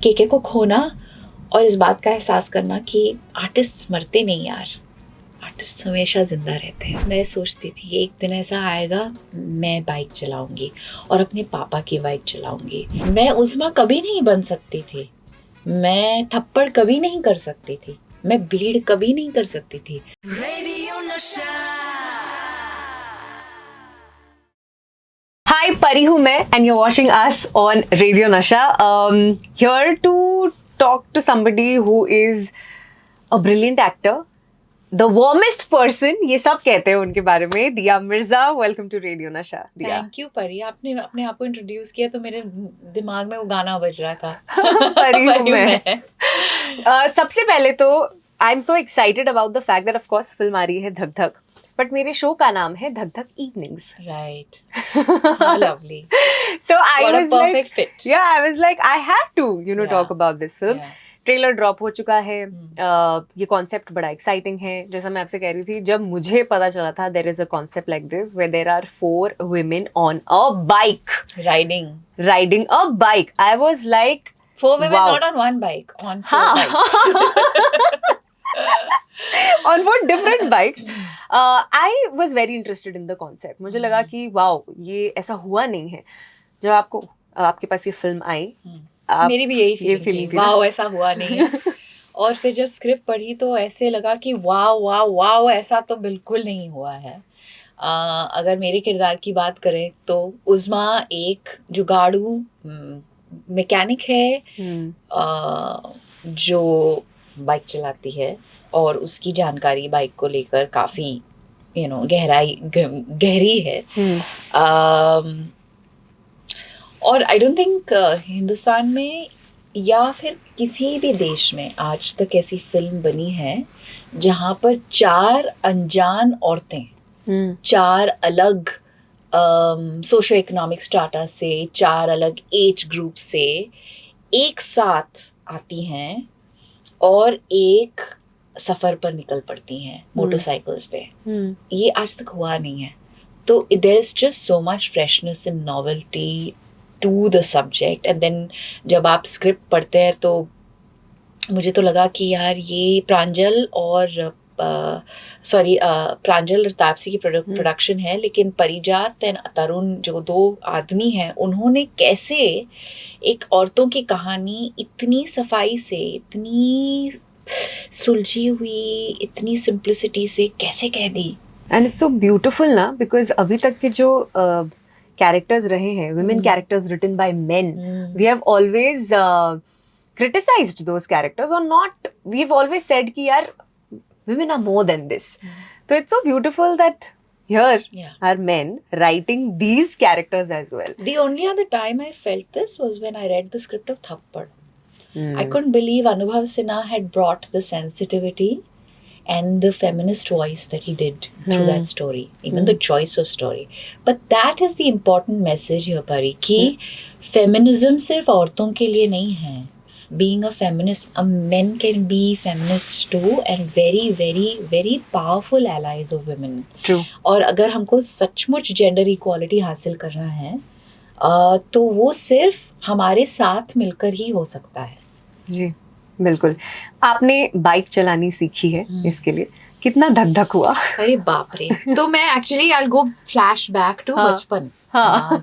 केके को खोना और इस बात का एहसास करना कि आर्टिस्ट मरते नहीं यार, आर्टिस्ट हमेशा जिंदा रहते हैं। मैं सोचती थी कि एक दिन ऐसा आएगा मैं बाइक चलाऊंगी और अपने पापा की बाइक चलाऊंगी। मैं उस्मा कभी नहीं बन सकती थी, मैं थप्पड़ कभी नहीं कर सकती थी, मैं भीड़ कभी नहीं कर सकती थी। Hi, Pari हूँ मैं and you're watching us on Radio Nasha. Here to talk to somebody who is a brilliant actor, the warmest person, ये सब कहते हैं उनके बारे में. दिया Mirza, welcome to Radio Nasha. दिया. थैंक यू परी, आपने अपने आप को इंट्रोड्यूस किया तो मेरे दिमाग में वो गाना बज रहा था। परी हूँ परी हूँ मैं. सबसे पहले तो I am so excited about the fact that of course film आ रही है धक धक, बट मेरे शो का नाम है धक धक evenings. Right, how lovely. So I What a was perfect like, fit. yeah, I was like, I had to, Yeah. talk about this film. Yeah. Trailer drop हो चुका है. ये कॉन्सेप्ट बड़ा एक्साइटिंग है. जैसा मैं आपसे कह रही थी, जब मुझे पता चला था there is a concept like this where there are 4 women on a bike riding a bike, I was like 4 women, wow. not on one bike, on 4 bikes. On 4 different bikes. I was very interested in the concept. मुझे लगा कि wow, ये ऐसा हुआ नहीं है. जब आपके पास ये फिल्म आई, मेरी भी यही फीलिंग थी, वाओ ऐसा हुआ नहीं है. और फिर जब स्क्रिप्ट पढ़ी तो ऐसे लगा कि वाओ वाओ वाओ, ऐसा तो बिल्कुल नहीं हुआ है. अगर मेरे किरदार की बात करें तो उस्मा एक जुगाड़ू मैकेनिक है जो बाइक चलाती है और उसकी जानकारी बाइक को लेकर काफ़ी गहरी है. और आई डोंट थिंक हिंदुस्तान में या फिर किसी भी देश में आज तक ऐसी फिल्म बनी है जहाँ पर 4 अनजान औरतें 4 अलग सोशो इकोनॉमिक स्टाटा से, 4 अलग एज ग्रुप से एक साथ आती हैं और एक सफ़र पर निकल पड़ती हैं मोटरसाइकिल्स पे. ये आज तक हुआ नहीं है. तो there is just so much freshness and novelty to the subject. And then जब आप स्क्रिप्ट पढ़ते हैं तो मुझे तो लगा कि यार ये प्रांजल और प्रांजल और तापसी की प्रोडक्शन है, लेकिन परिजात एंड तरुण जो 2 आदमी हैं, उन्होंने कैसे एक औरतों की कहानी इतनी सफाई से, इतनी सुलझी हुई, इतनी सिंप्लिसिटी से कैसे कह दी. एंड इट्स सो ब्यूटिफुल ना, बिकॉज अभी तक के जो कैरेक्टर्स रहे हैं, women characters written by men, we have always criticized those characters or not. We've always said कि यार women are more than this. So it's so beautiful that here are men writing these characters as well. The only other time I felt this was when I read the script of Thappad. I couldn't believe Anubhav Sinha had brought the sensitivity and the feminist voice that he did through that story, even the choice of story. But that is the important message here, Pari, कि feminism सिर्फ औरतों के लिए नहीं है. Being a feminist, men can be feminists too and very, very, very powerful allies of women. True. और अगर हमको सचमुच जेंडर इक्वालिटी हासिल करना है तो वो सिर्फ हमारे साथ मिलकर ही हो सकता है. जी बिल्कुल. आपने बाइक चलानी सीखी है, इसके लिए कितना धक धक हुआ? अरे बाप रे. तो मैं actually I go flashback to बचपन.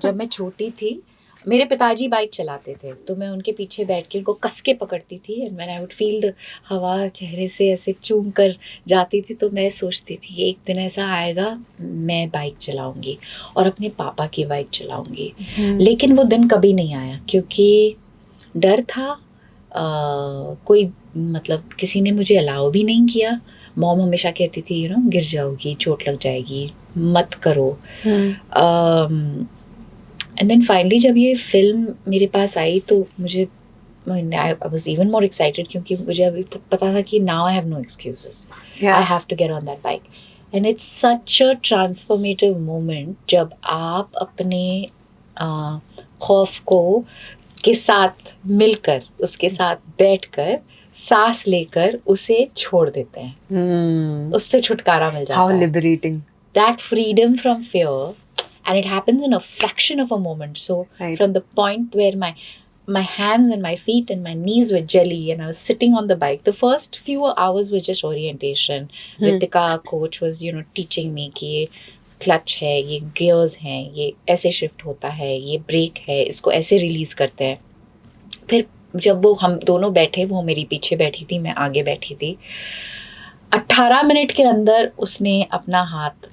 जब मैं छोटी थी, मेरे पिताजी बाइक चलाते थे तो मैं उनके पीछे बैठ के उनको कस के पकड़ती थी. And when I would feel the हवा चेहरे से ऐसे चूम कर जाती थी तो मैं सोचती थी कि एक दिन ऐसा आएगा मैं बाइक चलाऊंगी और अपने पापा की बाइक चलाऊंगी. लेकिन वो दिन कभी नहीं आया क्योंकि डर था. कोई मतलब किसी ने मुझे अलाउ भी नहीं किया. मॉम हमेशा कहती थी गिर जाओगी, चोट लग जाएगी, मत करो. एंड देन फाइनली जब ये फिल्म मेरे पास आई तो मुझे I was even more excited क्योंकि मुझे अभी तक पता था कि now I have no excuses, I have to get on that bike. And it's such a transformative moment जब आप अपने खौफ को के साथ मिलकर, उसके साथ बैठकर, सांस लेकर उसे छोड़ देते हैं. उससे छुटकारा मिल जाता है. How liberating. That freedom from fear, and it happens in a fraction of a moment. So from the point where my hands and my feet and my knees were jelly, and I was sitting on the bike. The first few hours was just orientation. Ritika coach was teaching me कि ये clutch है, ये gears हैं, ये ऐसे shift होता है, ये ब्रेक है, इसको ऐसे रिलीज करते हैं. फिर जब वो हम दोनों बैठे, वो मेरी पीछे बैठी थी, मैं आगे बैठी थी, 18 मिनट के अंदर उसने अपना हाथ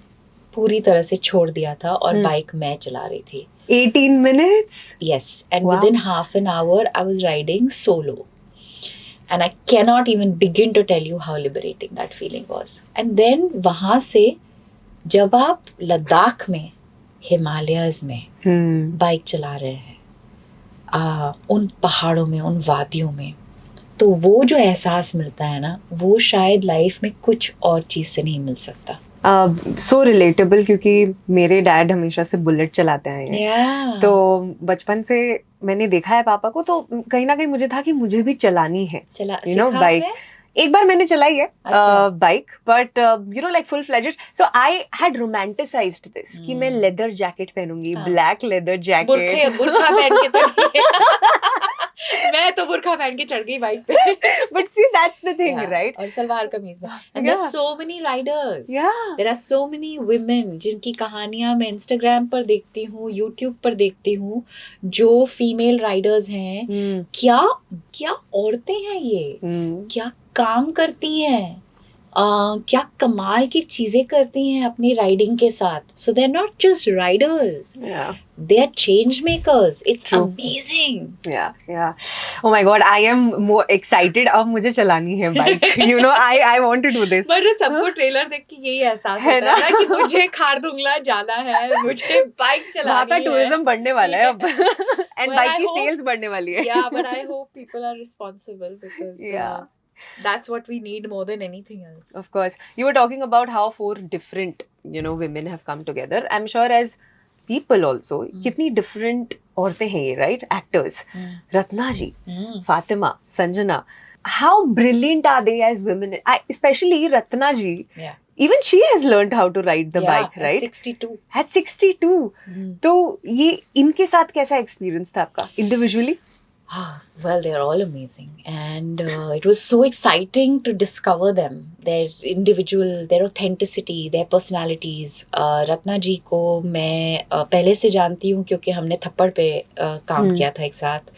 पूरी तरह से छोड़ दिया था और बाइक मैं चला रही थी. 18 minutes? Yes, and within half an hour I was riding solo. And I cannot even begin to tell you how liberating that feeling was. And then वहाँ से जब आप लद्दाख में, हिमालयस में बाइक चला रहे हैं, उन पहाड़ों में, उन वादियों में, तो वो जो एहसास मिलता है ना, वो शायद लाइफ में कुछ और चीज़ से नहीं मिल सकता. सो रिलेटेबल, क्योंकि मेरे डैड हमेशा से बुलेट चलाते हैं. तो बचपन से मैंने देखा है पापा को, तो कहीं ना कहीं मुझे था कि मुझे भी चलानी है, बाइक. एक बार मैंने चलाई है bike, but like full fledged. So I had romanticised this कि मैं लेदर जैकेट पहनूंगी, ब्लैक लेदर जैकेट. बुर्खा पहन के तो मैं तो बुर्खा पहन के चढ़ गई बाइक पे. But see, that's the thing, right? और सलवार कमीज में. And there's so many riders. There are so many women जिनकी कहानियां मैं Instagram पर देखती हूँ, YouTube पर देखती हूँ, जो फीमेल राइडर्स हैं. क्या क्या औरतें हैं ये, क्या काम करती हैं, क्या कमाल की चीजें करती हैं अपनी राइडिंग के साथ. So they're not just riders. They are change makers. It's True. Amazing. Yeah. Oh my God, I am more excited. अब मुझे चलानी है bike. I want to do this. But सबको ट्रेलर देख के यही एहसास होता है ना कि मुझे खारदुंगला जाना है, मुझे बाइक चलानी है. वहाँ का टूरिज्म बढ़ने वाला है अब. And बाइक की सेल्स बढ़ने वाली है. Yeah, but I hope people are responsible because that's what we need more than anything else. Of course. You were talking about how 4 different, women have come together. I'm sure as people also, कितनी different औरतें हैं ये, right? Actors. Ratna ji, Fatima, Sanjana. How brilliant are they as women? Especially Ratna ji. Yeah. Even she has learned how to ride the bike, right? At 62. At 62. तो ये इनके साथ कैसा experience था आपका individually? Well, they're all amazing, and it was so exciting to discover them, their individual, their authenticity, their personalities. Ratna जी को मैं पहले से जानती हूँ क्योंकि हमने थप्पड़ पे काम किया था एक साथ.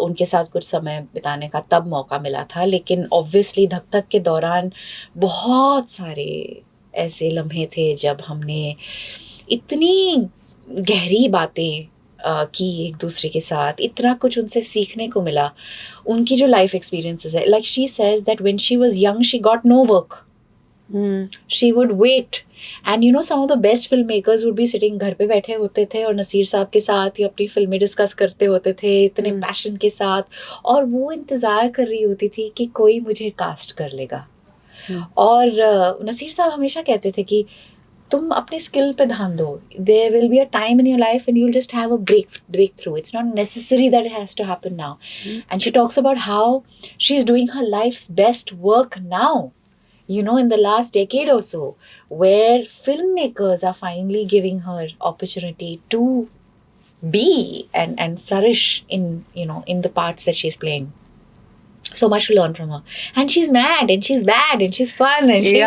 उनके साथ कुछ समय बिताने का तब मौका मिला था, लेकिन obviously धक धक के दौरान बहुत सारे ऐसे लम्हे थे जब हमने इतनी गहरी बातें की एक दूसरे के साथ, इतना कुछ उनसे सीखने को मिला. उनकी जो लाइफ एक्सपीरियंसेस है, like she says that when she was young she got no work. She would wait, and some of the best filmmakers would be sitting, घर पे बैठे होते थे और नसीर साहब के साथ ही अपनी फिल्में डिस्कस करते होते थे इतने पैशन के साथ, और वो इंतज़ार कर रही होती थी कि कोई मुझे कास्ट कर लेगा. और नसीर साहब हमेशा कहते थे कि तुम अपने स्किल पे ध्यान दो. There will be a time in your life when you'll just have a breakthrough. It's not necessary that it has to happen now. And she talks about how she's doing her life's best work now, in the last decade or so, where filmmakers are finally giving her opportunity to be and flourish in the parts that she's playing. So much to learn from her, and she's mad and she's bad and she's fun and she's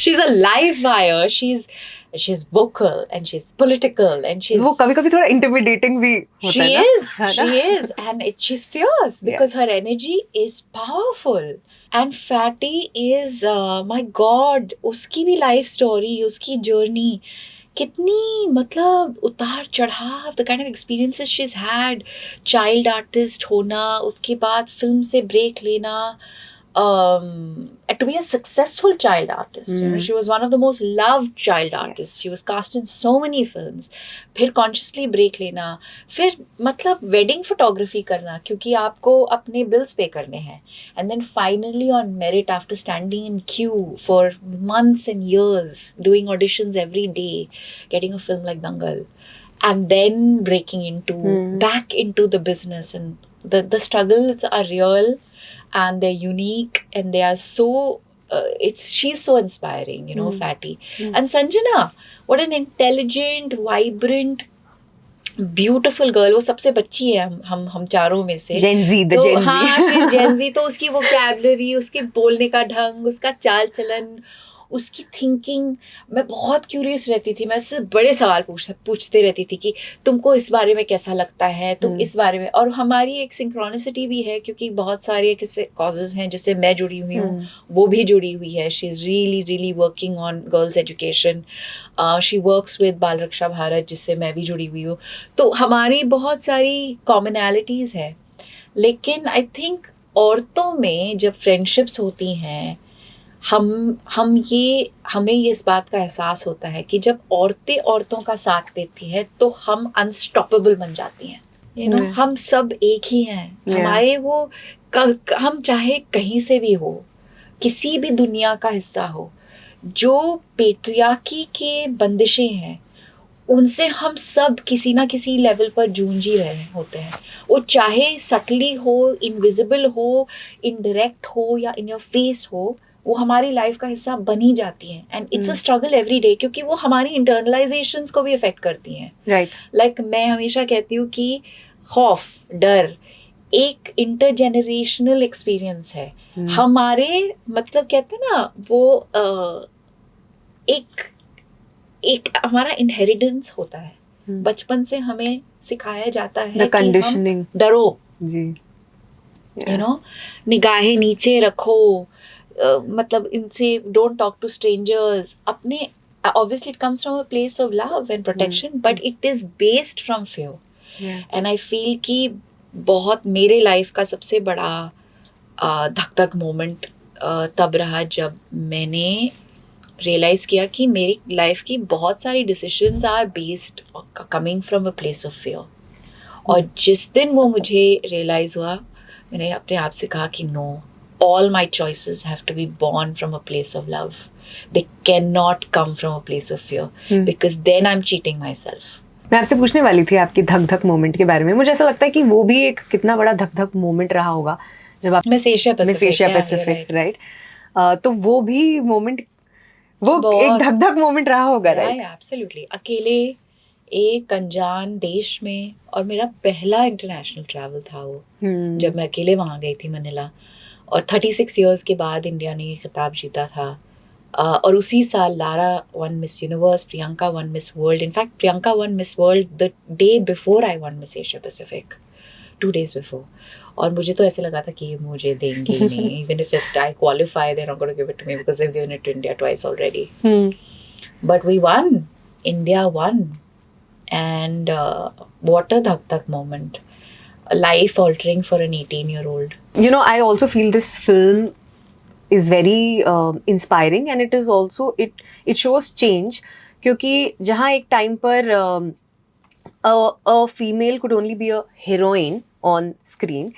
she's a live wire. She's vocal and she's political and she's. वो कभी-कभी थोड़ा intimidating भी होता है ना? She is, and she's fierce because her energy is powerful. And Fatty is, my God, उसकी भी life story, उसकी journey. कितनी मतलब उतार चढ़ाव, the kind of experiences she's had, child artist होना, उसके बाद फिल्म से ब्रेक लेना, to be a successful child artist. She was one of the most loved child artists. She was cast in so many films. फिर consciously break लेना, फिर मतलब wedding photography करना क्योंकि आपको अपने bills pay करने हैं, and then finally on merit after standing in queue for months and years, doing auditions every day, getting a film like Dangal, and then breaking back into the business. And the struggles are real. And they're unique, and they are so. She's so inspiring, Fatty. And Sanjana, what an intelligent, vibrant, beautiful girl, वो सबसे बच्ची है हम चारों में से। Gen Z, the तो Gen Z. हाँ, जेन जी, तो उसकी वोकैबुलरी, उसके बोलने का ढंग, उसका चाल चलन, उसकी थिंकिंग, मैं बहुत क्यूरियस रहती थी। मैं उससे बड़े सवाल पूछते रहती थी कि तुमको इस बारे में कैसा लगता है, तुम इस बारे में। और हमारी एक सिंक्रोनिसिटी भी है, क्योंकि बहुत सारे किसी कॉजेज हैं जिससे मैं जुड़ी हुई हूँ, वो भी जुड़ी हुई है। She is really really working on girls education, she works with बाल रक्षा भारत, जिससे मैं भी जुड़ी हुई हूँ। तो हमारी बहुत सारी कॉमनैलिटीज़ हैं। लेकिन आई थिंक औरतों में जब फ्रेंडशिप्स होती हैं, हमें ये इस बात का एहसास होता है कि जब औरतें औरतों का साथ देती हैं तो हम अनस्टॉपेबल बन जाती हैं। हम सब एक ही हैं। हमारे वो हम चाहे कहीं से भी हो, किसी भी दुनिया का हिस्सा हो, जो पेट्रियार्की के बंदिशें हैं उनसे हम सब किसी ना किसी लेवल पर जूझ ही रहे होते हैं। वो चाहे सटली हो, इनविजिबल हो, इनडायरेक्ट हो, या इन योर फेस हो, वो हमारी लाइफ का हिस्सा बन ही जाती हैं। And it's a struggle every day, क्योंकि वो हमारी इंटरनलाइजेशंस को भी अफेक्ट करती हैं। राइट। लाइक मैं हमेशा कहती हूँ कि खौफ, डर एक इंटरजेनरेशनल एक्सपीरियंस है। हमारे मतलब कहते हैं ना वो एक हमारा इनहेरिटेंस होता है। बचपन से हमें सिखाया जाता है कि हम डरो जी, निगाहें नीचे रखो, मतलब इनसे डोंट टॉक टू स्ट्रेंजर्स। अपने obviously it comes from a place of love and protection, but it is based from fear. And I feel कि बहुत मेरे लाइफ का सबसे बड़ा धक धक मोमेंट तब रहा जब मैंने रियलाइज किया कि मेरी लाइफ की बहुत सारी decisions are based coming from a place of fear. और जिस दिन वो मुझे रियलाइज हुआ, मैंने अपने आप से कहा कि no, all my choices have to be born from a place of love. They cannot come from a place of fear, because then I'm cheating myself. मैं आपसे पूछने वाली थी आपकी धक धक मोमेंट के बारे में। मुझे ऐसा लगता है कि वो भी एक कितना बड़ा धक धक मोमेंट रहा होगा जब आप मिस एशिया पैसिफिक, राइट? तो वो भी मोमेंट, वो एक धक धक मोमेंट रहा होगा, राइट? एब्सोल्युटली। अकेले एक अनजान देश में, और मेरा पहला इंटरनेशनल ट्रैवल था वो, जब मैं अकेले वहाँ गई थी मनीला। और 36 इयर्स के बाद इंडिया ने ये खिताब जीता था। और उसी साल Lara one miss universe, Priyanka one miss world. In fact Priyanka one miss world the day before I one miss Asia Pacific, 2 days before. और मुझे तो ऐसे लगा था कि ये मुझे देंगे ही नहीं, even if I qualify, they're not going to give it to me because they've given it to India twice already. But we won. India won. And what a dhak dhak moment. Life altering for an 18-year-old. You know, I also feel this film is very inspiring, and it is also it shows change, क्योंकि जहाँ एक time पर a female could only be a heroine on screen,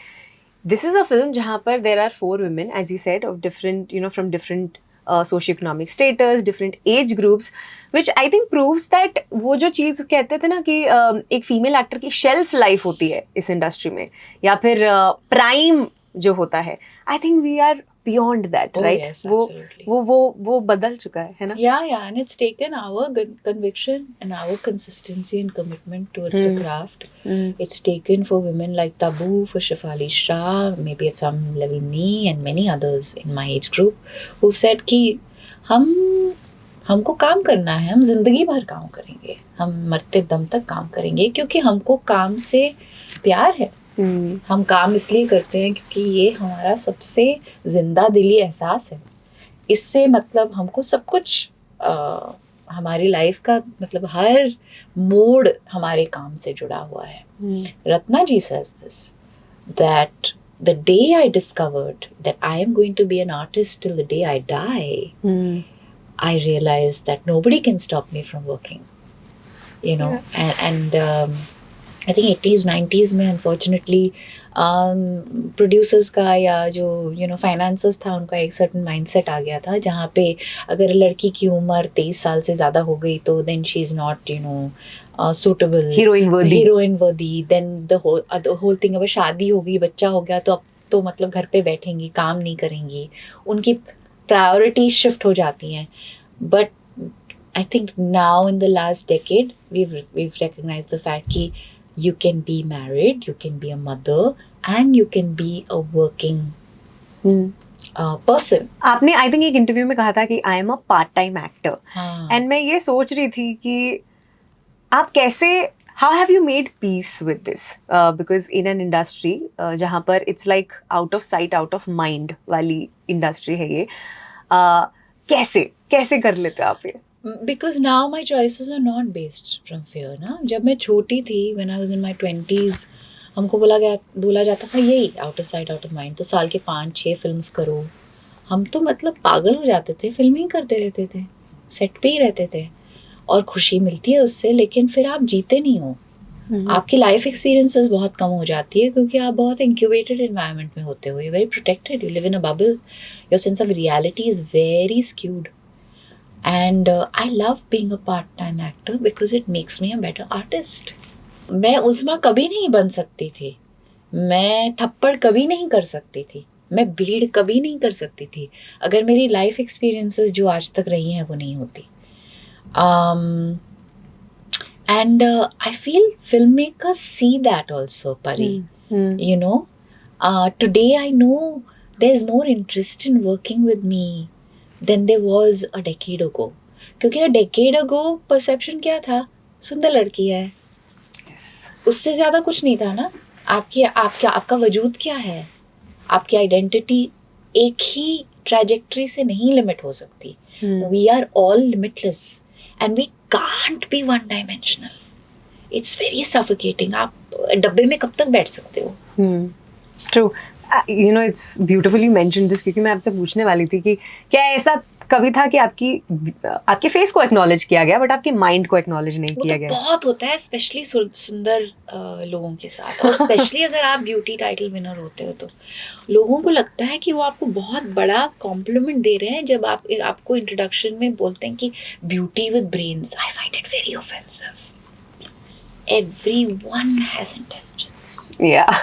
this is a film जहाँ पर there are 4 women, as you said, of different, you know, from different socioeconomic status, different age groups, which I think proves that वो जो चीज़ कहते थे ना कि एक female actor की शेल्फ लाइफ होती है इस इंडस्ट्री में, या फिर प्राइम जो होता है, I think we are beyond that, right? Yes, absolutely. वो बदल चुका है ना? Yeah, and it's taken our good conviction and our consistency and commitment towards the craft. It's taken for women like Tabu, for Shefali Shah, maybe at some level me, and many others in my age group, who said कि हमको काम करना है, हम जिंदगी भर काम करेंगे, हम मरते दम तक काम करेंगे, क्योंकि हमको काम से प्यार है। हम काम इसलिए करते हैं क्योंकि ये हमारा सबसे जिंदा दिली एहसास है। इससे मतलब हमको सब कुछ हमारी लाइफ का मतलब हर मोड़ हमारे काम से जुड़ा हुआ है। रत्ना जी says this, that the day I discovered that I am going to be an artist till the day I die, I realized that nobody can stop me from working, you know. And I think 80s 90s में unfortunately producers का या जो financiers था, उनका एक certain mindset आ गया था, जहाँ पे अगर लड़की की उम्र 23 साल से ज़्यादा हो गई तो then she is not suitable, heroine worthy. Then the whole thing, अब शादी हो गई, बच्चा हो गया, तो अब तो मतलब घर पे बैठेंगी, काम नहीं करेंगी, उनकी प्रायोरिटीज शिफ्ट हो जाती हैं। But I think now in the last decade, we've recognized the fact that you can be married, you can be a mother, and you can be a working person. आपने I think एक interview में कहा था कि I am a part time actor, हाँ. And मैं ये सोच रही थी कि आप कैसे, how have you made peace with this, because in an industry जहाँ पर it's like out of sight out of mind वाली इंडस्ट्री है ये, कैसे कैसे कर लेते आप ये? Because now my choices are not based from fear. ना जब मैं छोटी थी, when I was in my 20s, हमको बोला जाता था यही out of sight out of mind, तो साल के 5-6 फिल्म्स करो. हम तो मतलब पागल हो जाते थे, फिल्में करते रहते थे, सेट पे ही रहते थे, और खुशी मिलती है उससे, लेकिन फिर आप जीते नहीं हो. आपकी लाइफ एक्सपीरियंसेस बहुत कम हो जाती है, क्योंकि आप बहुत इंक्यूबेटेड एनवायरनमेंट में होते हो. You very protected, you live in a bubble, your sense of reality is very skewed. And I love being a part-time actor because it makes me a better artist. मैं उस्मा कभी नहीं बन सकती थी, मैं थप्पड़ कभी नहीं कर सकती थी, मैं भीड़ कभी नहीं कर सकती थी, अगर मेरी लाइफ एक्सपीरियंसेस जो आज तक रही हैं वो नहीं होती. And I feel filmmakers see that also, Pari. You know, today I know there's more interest in working with me than there was a decade ago. क्योंकि a decade ago perception क्या था? सुंदर लड़की है. Yes. उससे ज़्यादा कुछ नहीं था ना. आपका वजूद क्या है? आपकी आइडेंटिटी एक ही ट्रैजेक्टरी से नहीं लिमिट हो सकती. We are all limitless and we can't be one dimensional. It's very suffocating. आप डब्बे में कब तक बैठ सकते हो? True. You know, it's beautifully mentioned this, क्योंकि मैं आपसे पूछने वाली थी कि क्या ऐसा कभी था कि आपके फेस को एक्नॉलेज किया गया बट आपके माइंड को एक्नॉलेज नहीं किया गया? बहुत होता है, स्पेशली सुंदर लोगों के साथ, और स्पेशली अगर आप ब्यूटी टाइटल विनर होते हो तो लोगों को लगता है कि वो आपको बहुत बड़ा कॉम्प्लीमेंट दे रहे हैं जब आपको इंट्रोडक्शन में बोलते हैं कि beauty with brains. I find it very offensive. Everyone has intelligence. Yeah.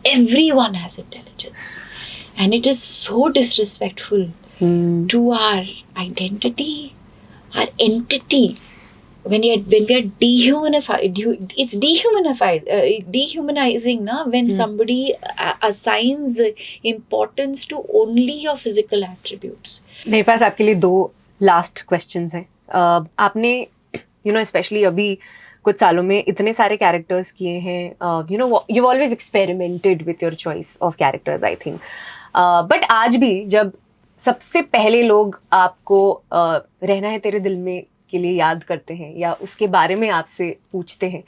Everyone has intelligence. And it is so disrespectful to our identity, our entity. When we are it's dehumanizing, na? When somebody assigns importance to only your physical attributes. मेरे पास आपके लिए 2 last questions हैं. आपने specially अभी कुछ सालों में इतने सारे कैरेक्टर्स किए हैं, you always experimented with your choice of characters I think, but आज भी जब सबसे पहले लोग आपको रहना है तेरे दिल में के लिए याद करते हैं या उसके बारे में आपसे पूछते हैं,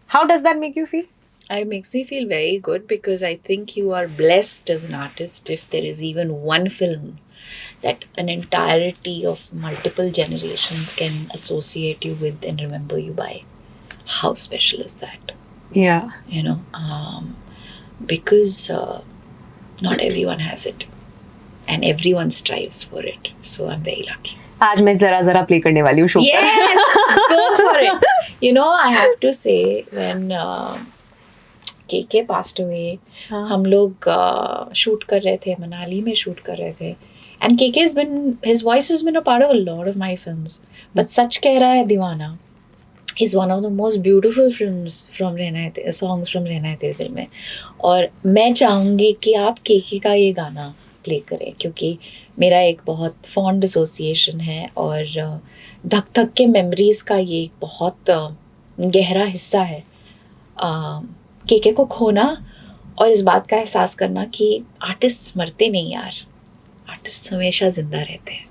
how does that make you feel? It makes me feel very good because I think you are blessed as an artist if there is even one film that an entirety of multiple generations can associate you with and remember you by. How special is that? Yeah. Because not everyone has it and everyone strives for it. So I'm very lucky. आज मैं जरा play करने वाली हूँ show पर. Yes, go for it. I have to say when KK passed away, हम लोग shoot कर रहे थे, मनाली में शूट कर रहे थे, and his voice has been a part of a lot of my films. But सच कह रहा है दीवाना is one of the most beautiful films songs from रहना है तेरे दिल में. और मैं चाहूँगी कि आप केके का ये गाना प्ले करें क्योंकि मेरा एक बहुत फॉन्ड एसोसिएशन है और धक धक के मेमोरीज का ये एक बहुत गहरा हिस्सा है. केके को खोना और इस बात का एहसास करना कि आर्टिस्ट मरते नहीं यार, आर्टिस्ट हमेशा जिंदा रहते हैं.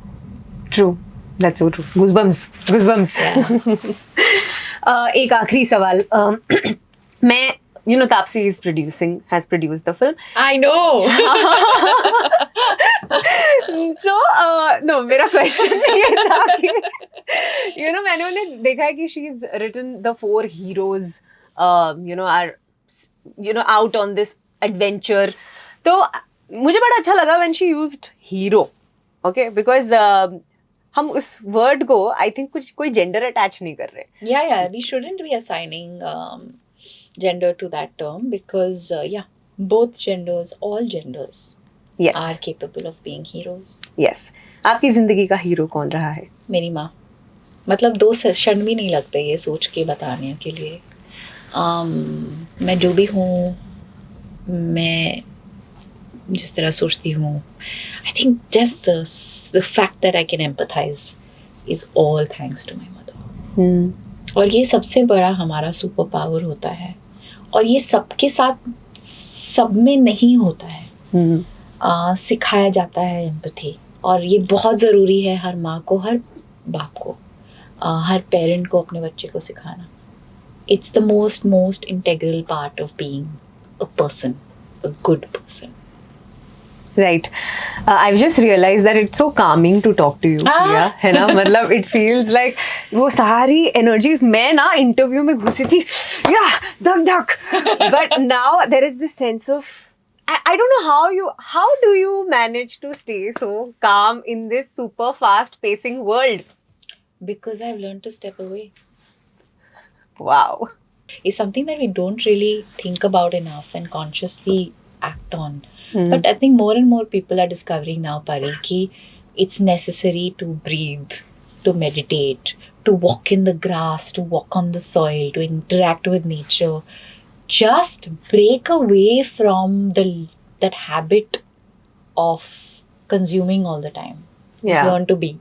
True, that's so true. Goosebumps. एक आखिरी सवाल. मैं Taapsee has produced the film. I know. So no, मेरा question ये था कि मैंने उन्हें देखा है कि she's written the 4 heroes are out on this adventure. तो मुझे बड़ा अच्छा लगा when she used hero, okay, because हम उस वर्ड को आई थिंक कोई जेंडर अटैच नहीं कर रहे. Yeah, we shouldn't be assigning gender to that term because both genders, all genders are capable of being heroes. Yes. आपकी जिंदगी का हीरो कौन रहा है? मेरी माँ. मतलब 2 क्षण भी नहीं लगते ये सोच के बताने के लिए। मैं जो भी हूँ, मैं जिस तरह सोचती हूँ, I think just the fact that I can empathise is all thanks to my mother. और ये सबसे बड़ा हमारा सुपर पावर होता है, और ये सबके साथ सब में नहीं होता है। सिखाया जाता है एम्पैथी, और ये बहुत ज़रूरी है हर माँ को, हर बाप को, हर पेरेंट को अपने बच्चे को सिखाना। It's the most integral part of being a person, a good person. Right. I've just realized that it's so calming to talk to you. Yeah, है ना? मतलब it feels like वो सारी energies मैं ना interview में घुसी थी, yeah, धक. But now there is this sense of I don't know how do you manage to stay so calm in this super fast pacing world? Because I've learned to step away. Wow. It's something that we don't really think about enough and consciously act on. But I think more and more people are discovering now, Pari, ki it's necessary to breathe, to meditate, to walk in the grass, to walk on the soil, to interact with nature. Just break away from that habit of consuming all the time. Just learn to be.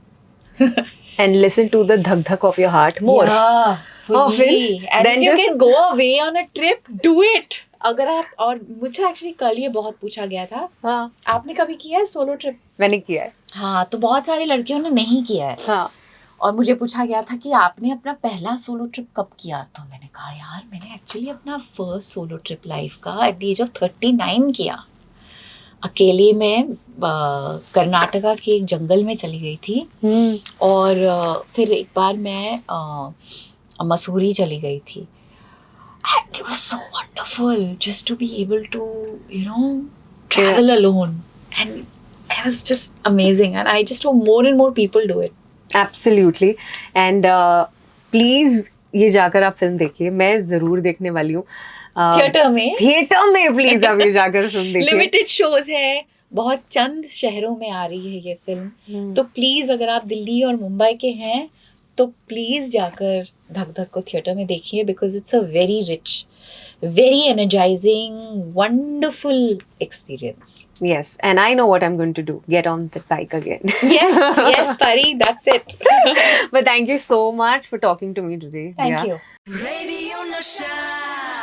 And listen to the dhak of your heart more. Yeah, fully. And if you can go away on a trip, do it. अगर आप, और मुझे actually कल ये बहुत पूछा गया था, हाँ, आपने कभी किया है सोलो ट्रिप? मैंने किया है। हाँ, तो बहुत सारी लड़कियों ने नहीं किया है। हाँ, और मुझे पूछा गया था कि आपने अपना पहला सोलो ट्रिप कब किया? तो मैंने कहा यार, मैंने एक्चुअली अपना फर्स्ट सोलो ट्रिप लाइफ का एट द एज ऑफ 39 किया। अकेले मैं कर्नाटका के एक जंगल में चली गई थी, और फिर एक बार मैं मसूरी चली गई थी। And it was so wonderful just to be able to, travel alone. And it was just amazing. And I just hope more and more people do it. Absolutely. And please ये जाकर आप फिल्म देखिए, मैं ज़रूर देखने वाली हूँ। Theatre में प्लीज आप ये जाकर फिल्म देखिए। लिमिटेड शोज है, बहुत चंद शहरों में आ रही है ये फिल्म। तो प्लीज अगर आप दिल्ली और मुंबई के हैं तो प्लीज जाकर धक धक को थिएटर में देखिए, because it's a very rich, very energizing, wonderful experience. Yes, and I know what I'm going to do. Get on the bike again. Yes, Pari, that's it. But thank you so much for talking to me today. Thank you. Radio Nasha.